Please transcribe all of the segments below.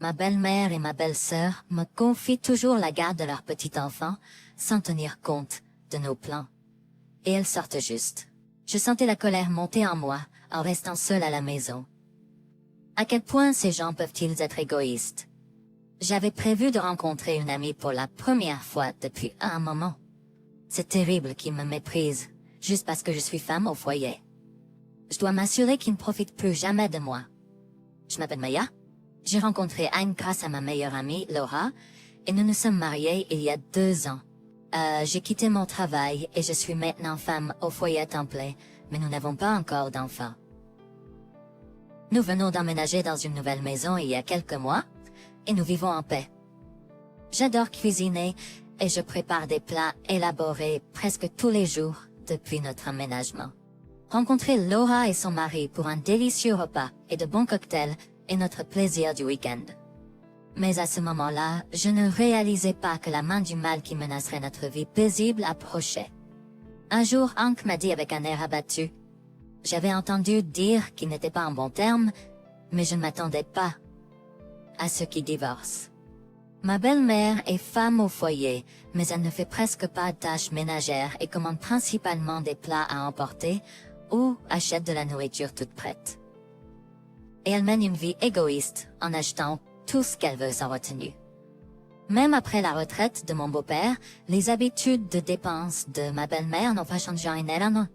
Ma belle-mère et ma belle-sœur me confient toujours la garde de leur petit enfant, sans tenir compte de nos plans. Et elles sortent juste. Je sentais la colère monter en moi, en restant seule à la maison. À quel point ces gens peuvent-ils être égoïstes? J'avais prévu de rencontrer une amie pour la première fois depuis un moment. C'est terrible qu'ils me méprisent, juste parce que je suis femme au foyer. Je dois m'assurer qu'ils ne profitent plus jamais de moi. Je m'appelle Maya. J'ai rencontré Anne grâce à ma meilleure amie, Laura, et nous nous sommes mariés il y a 2 ans. J'ai quitté mon travail et je suis maintenant femme au foyer à temps plein, mais nous n'avons pas encore d'enfants. Nous venons d'emménager dans une nouvelle maison il y a quelques mois, et nous vivons en paix. J'adore cuisiner et je prépare des plats élaborés presque tous les jours depuis notre emménagement. Rencontrer Laura et son mari pour un délicieux repas et de bons cocktails est notre plaisir du week-end. Mais à ce moment-là, je ne réalisais pas que la main du mal qui menacerait notre vie paisible approchait. Un jour, Hank m'a dit avec un air abattu. J'avais entendu dire qu'il n'était pas en bon terme, mais je ne m'attendais pas à ce qui divorce. Ma belle-mère est femme au foyer, mais elle ne fait presque pas de tâches ménagères et commande principalement des plats à emporter ou achète de la nourriture toute prête. Et elle mène une vie égoïste en achetant tout ce qu'elle veut sans retenue. Même après la retraite de mon beau-père, les habitudes de dépenses de ma belle-mère n'ont pas changé en un an.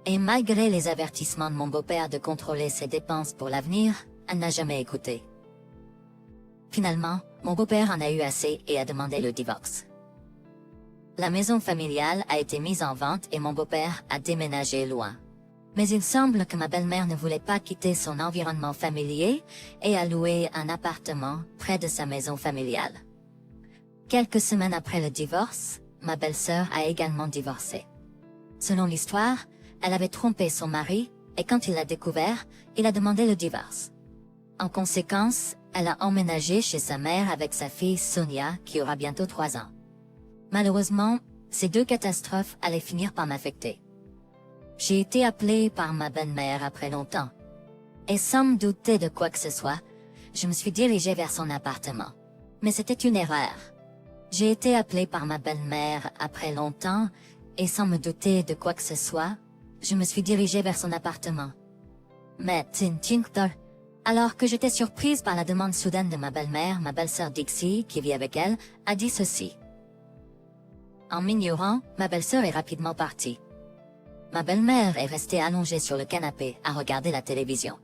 Et malgré les avertissements de mon beau-père de contrôler ses dépenses pour l'avenir, elle n'a jamais écouté. Finalement, mon beau-père en a eu assez et a demandé le divorce. La maison familiale a été mise en vente et mon beau-père a déménagé loin. Mais il semble que ma belle-mère ne voulait pas quitter son environnement familier et a loué un appartement près de sa maison familiale. Quelques semaines après le divorce, ma belle-sœur a également divorcé. Selon l'histoire, elle avait trompé son mari et quand il l'a découvert, il a demandé le divorce. En conséquence, elle a emménagé chez sa mère avec sa fille Sonia qui aura bientôt 3 ans. Malheureusement, ces 2 catastrophes allaient finir par m'affecter. J'ai été appelée par ma belle-mère après longtemps. Et sans me douter de quoi que ce soit, je me suis dirigée vers son appartement. Mais c'était une erreur. J'ai été appelée par ma belle-mère après longtemps, et sans me douter de quoi que ce soit, je me suis dirigée vers son appartement. Mais alors que j'étais surprise par la demande soudaine de ma belle-mère, ma belle-sœur Dixie, qui vit avec elle, a dit ceci. En m'ignorant, ma belle-sœur est rapidement partie. Ma belle-mère est restée allongée sur le canapé à regarder la télévision.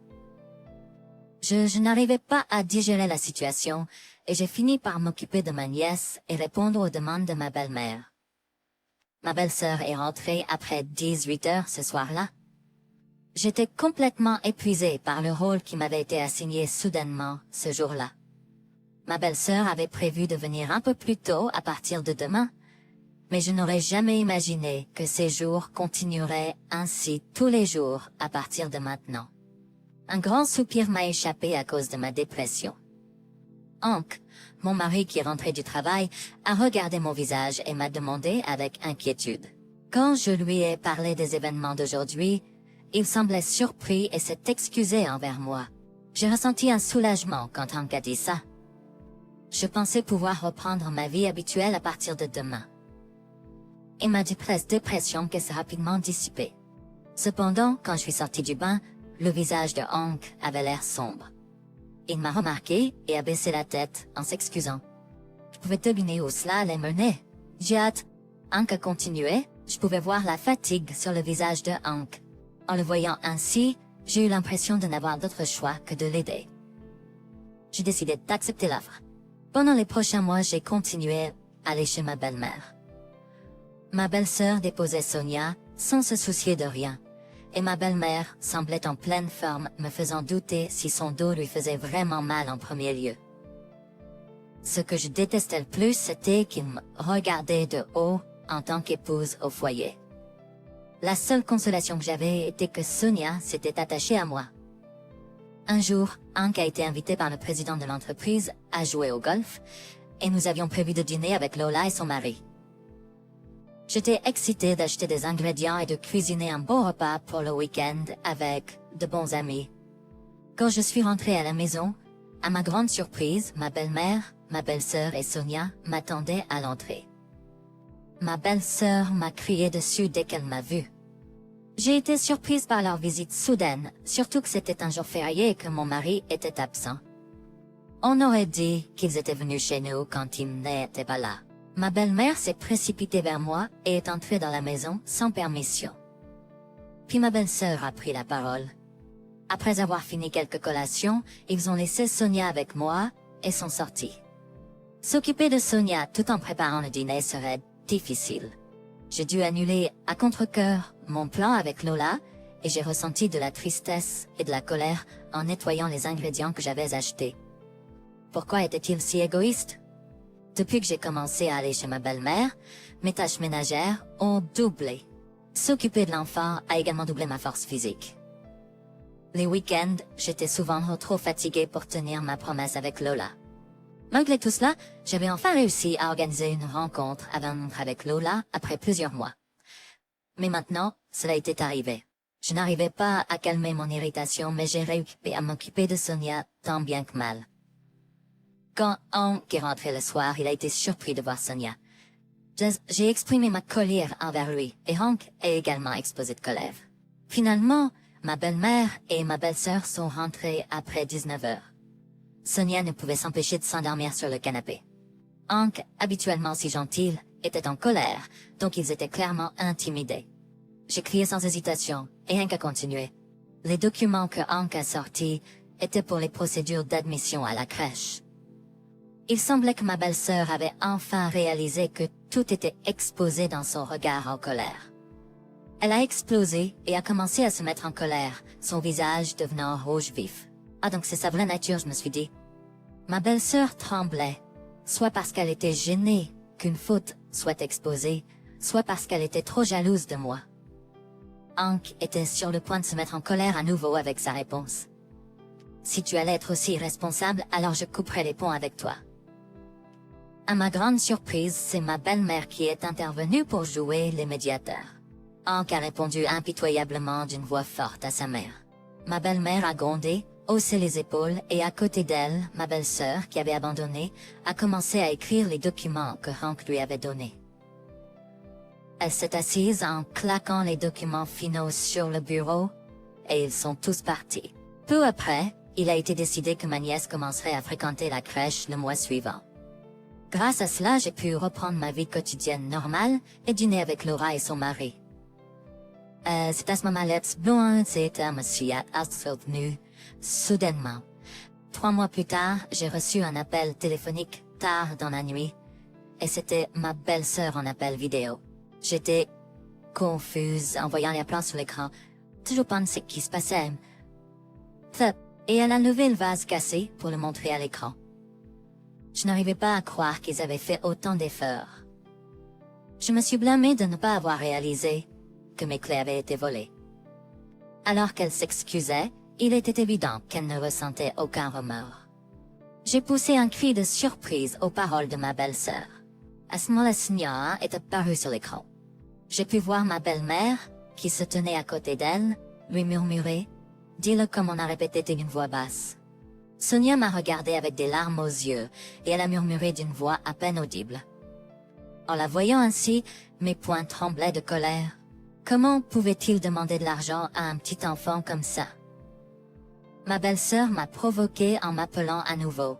Je n'arrivais pas à digérer la situation et j'ai fini par m'occuper de ma nièce et répondre aux demandes de ma belle-mère. Ma belle-sœur est rentrée après 18 heures ce soir-là. J'étais complètement épuisée par le rôle qui m'avait été assigné soudainement ce jour-là. Ma belle-sœur avait prévu de venir un peu plus tôt à partir de demain, mais je n'aurais jamais imaginé que ces jours continueraient ainsi tous les jours à partir de maintenant. Un grand soupir m'a échappé à cause de ma dépression. Hank, mon mari qui est rentré du travail, a regardé mon visage et m'a demandé avec inquiétude. Quand je lui ai parlé des événements d'aujourd'hui, il semblait surpris et s'est excusé envers moi. J'ai ressenti un soulagement quand Hank a dit ça. Je pensais pouvoir reprendre ma vie habituelle à partir de demain. Et ma dépression s'est rapidement dissipée. Cependant, quand je suis sortie du bain, le visage de Hank avait l'air sombre. Il m'a remarqué et a baissé la tête en s'excusant. Je pouvais deviner où cela allait mener. J'ai hâte. Hank a continué, je pouvais voir la fatigue sur le visage de Hank. En le voyant ainsi, j'ai eu l'impression de n'avoir d'autre choix que de l'aider. J'ai décidé d'accepter l'offre. Pendant les prochains mois, j'ai continué à aller chez ma belle-mère. Ma belle-sœur déposait Sonia, sans se soucier de rien, et ma belle-mère semblait en pleine forme, me faisant douter si son dos lui faisait vraiment mal en premier lieu. Ce que je détestais le plus, c'était qu'il me regardait de haut en tant qu'épouse au foyer. La seule consolation que j'avais était que Sonia s'était attachée à moi. Un jour, Hank a été invité par le président de l'entreprise à jouer au golf, et nous avions prévu de dîner avec Lola et son mari. J'étais excitée d'acheter des ingrédients et de cuisiner un beau repas pour le week-end avec de bons amis. Quand je suis rentrée à la maison, À ma grande surprise, ma belle-mère, ma belle-sœur et Sonia m'attendaient à l'entrée. Ma belle-sœur m'a crié dessus dès qu'elle m'a vue. J'ai été surprise par leur visite soudaine, surtout que c'était un jour férié et que mon mari était absent. On aurait dit qu'ils étaient venus chez nous quand ils n'étaient pas là. Ma belle-mère s'est précipitée vers moi et est entrée dans la maison sans permission. Puis ma belle-sœur a pris la parole. Après avoir fini quelques collations, ils ont laissé Sonia avec moi et sont sortis. S'occuper de Sonia tout en préparant le dîner serait difficile. J'ai dû annuler à contre-cœur mon plan avec Lola et j'ai ressenti de la tristesse et de la colère en nettoyant les ingrédients que j'avais achetés. Pourquoi était-il si égoïste? Depuis que j'ai commencé à aller chez ma belle-mère, mes tâches ménagères ont doublé. S'occuper de l'enfant a également doublé ma force physique. Les week-ends, j'étais souvent trop fatiguée pour tenir ma promesse avec Lola. Malgré tout cela, j'avais enfin réussi à organiser une rencontre avec Lola après plusieurs mois. Mais maintenant, cela était arrivé. Je n'arrivais pas à calmer mon irritation, mais j'ai réussi à m'occuper de Sonia tant bien que mal. Quand Hank est rentré le soir, il a été surpris de voir Sonia. J'ai exprimé ma colère envers lui, et Hank est également exposé de colère. Finalement, ma belle-mère et ma belle-sœur sont rentrées après 19 heures. Sonia ne pouvait s'empêcher de s'endormir sur le canapé. Hank, habituellement si gentil, était en colère, donc ils étaient clairement intimidés. J'ai crié sans hésitation, et Hank a continué. Les documents que Hank a sortis étaient pour les procédures d'admission à la crèche. Il semblait que ma belle-sœur avait enfin réalisé que tout était exposé dans son regard en colère. Elle a explosé et a commencé à se mettre en colère, son visage devenant rouge vif. Ah donc c'est sa vraie nature, je me suis dit. Ma belle-sœur tremblait, soit parce qu'elle était gênée qu'une faute soit exposée, soit parce qu'elle était trop jalouse de moi. Hank était sur le point de se mettre en colère à nouveau avec sa réponse. Si tu allais être aussi irresponsable, alors je couperai les ponts avec toi. À ma grande surprise, c'est ma belle-mère qui est intervenue pour jouer les médiateurs. Hank a répondu impitoyablement d'une voix forte à sa mère. Ma belle-mère a grondé, haussé les épaules et à côté d'elle, ma belle-sœur, qui avait abandonné, a commencé à écrire les documents que Hank lui avait donnés. Elle s'est assise en claquant les documents finaux sur le bureau, et ils sont tous partis. Peu après, il a été décidé que ma nièce commencerait à fréquenter la crèche le mois suivant. Grâce à cela, j'ai pu reprendre ma vie quotidienne normale et dîner avec Laura et son mari. C'est à ce moment-là que c'était monsieur venu soudainement. 3 mois plus tard, j'ai reçu un appel téléphonique tard dans la nuit, et c'était ma belle-sœur en appel vidéo. J'étais confuse en voyant les plans sur l'écran, toujours pensé ce qui se passait. Et elle a levé le vase cassé pour le montrer à l'écran. Je n'arrivais pas à croire qu'ils avaient fait autant d'efforts. Je me suis blâmée de ne pas avoir réalisé que mes clés avaient été volées. Alors qu'elle s'excusait, il était évident qu'elle ne ressentait aucun remords. J'ai poussé un cri de surprise aux paroles de ma belle-sœur. À ce moment-là, Sonia est apparue sur l'écran. J'ai pu voir ma belle-mère, qui se tenait à côté d'elle, lui murmurer « Dis-le comme on a répété d'une voix basse ». Sonia m'a regardé avec des larmes aux yeux, et elle a murmuré d'une voix à peine audible. En la voyant ainsi, mes poings tremblaient de colère. Comment pouvait-il demander de l'argent à un petit enfant comme ça? Ma belle-sœur m'a provoqué en m'appelant à nouveau.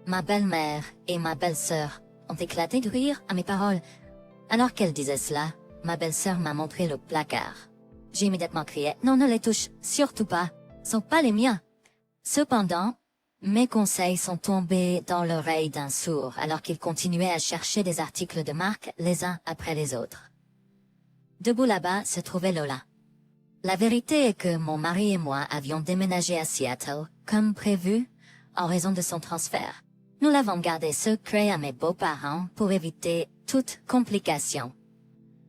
Ma belle-mère et ma belle-sœur ont éclaté de rire à mes paroles. Alors qu'elle disait cela, ma belle-sœur m'a montré le placard. J'ai immédiatement crié « Non, ne les touche, surtout pas, ce sont pas les miens !» Cependant, mes conseils sont tombés dans l'oreille d'un sourd alors qu'il continuait à chercher des articles de marque les uns après les autres. Debout là-bas se trouvait Lola. La vérité est que mon mari et moi avions déménagé à Seattle, comme prévu, en raison de son transfert. Nous l'avons gardé secret à mes beaux-parents pour éviter toute complication.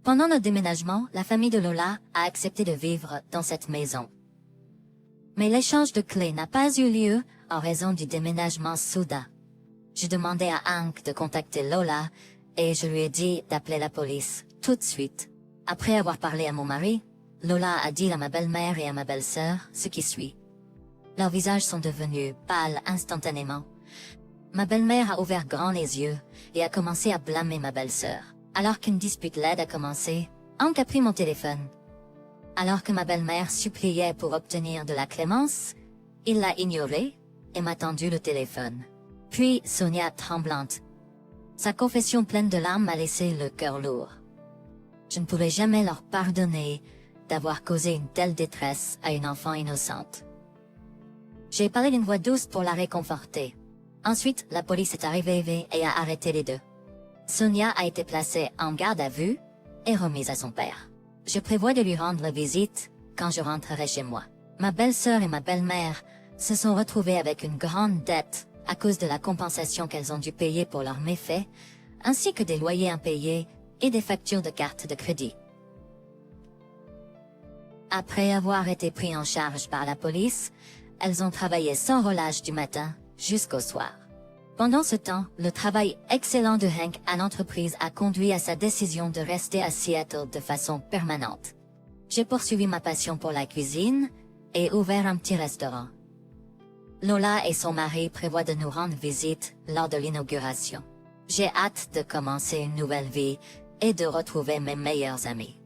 Pendant notre déménagement, la famille de Lola a accepté de vivre dans cette maison. Mais l'échange de clés n'a pas eu lieu en raison du déménagement soudain. J'ai demandé à Hank de contacter Lola et je lui ai dit d'appeler la police tout de suite. Après avoir parlé à mon mari, Lola a dit à ma belle-mère et à ma belle-sœur ce qui suit. Leurs visages sont devenus pâles instantanément. Ma belle-mère a ouvert grand les yeux et a commencé à blâmer ma belle-sœur. Alors qu'une dispute laide a commencé, Hank a pris mon téléphone. Alors que ma belle-mère suppliait pour obtenir de la clémence, il l'a ignoré et m'a tendu le téléphone. Puis Sonia tremblante. Sa confession pleine de larmes m'a laissé le cœur lourd. Je ne pourrai jamais leur pardonner d'avoir causé une telle détresse à une enfant innocente. J'ai parlé d'une voix douce pour la réconforter. Ensuite, la police est arrivée et a arrêté les deux. Sonia a été placée en garde à vue et remise à son père. Je prévois de lui rendre visite quand je rentrerai chez moi. Ma belle-sœur et ma belle-mère se sont retrouvées avec une grande dette à cause de la compensation qu'elles ont dû payer pour leurs méfaits, ainsi que des loyers impayés et des factures de carte de crédit. Après avoir été pris en charge par la police, elles ont travaillé sans relâche du matin jusqu'au soir. Pendant ce temps, le travail excellent de Hank à l'entreprise a conduit à sa décision de rester à Seattle de façon permanente. J'ai poursuivi ma passion pour la cuisine et ouvert un petit restaurant. Lola et son mari prévoient de nous rendre visite lors de l'inauguration. J'ai hâte de commencer une nouvelle vie et de retrouver mes meilleurs amis.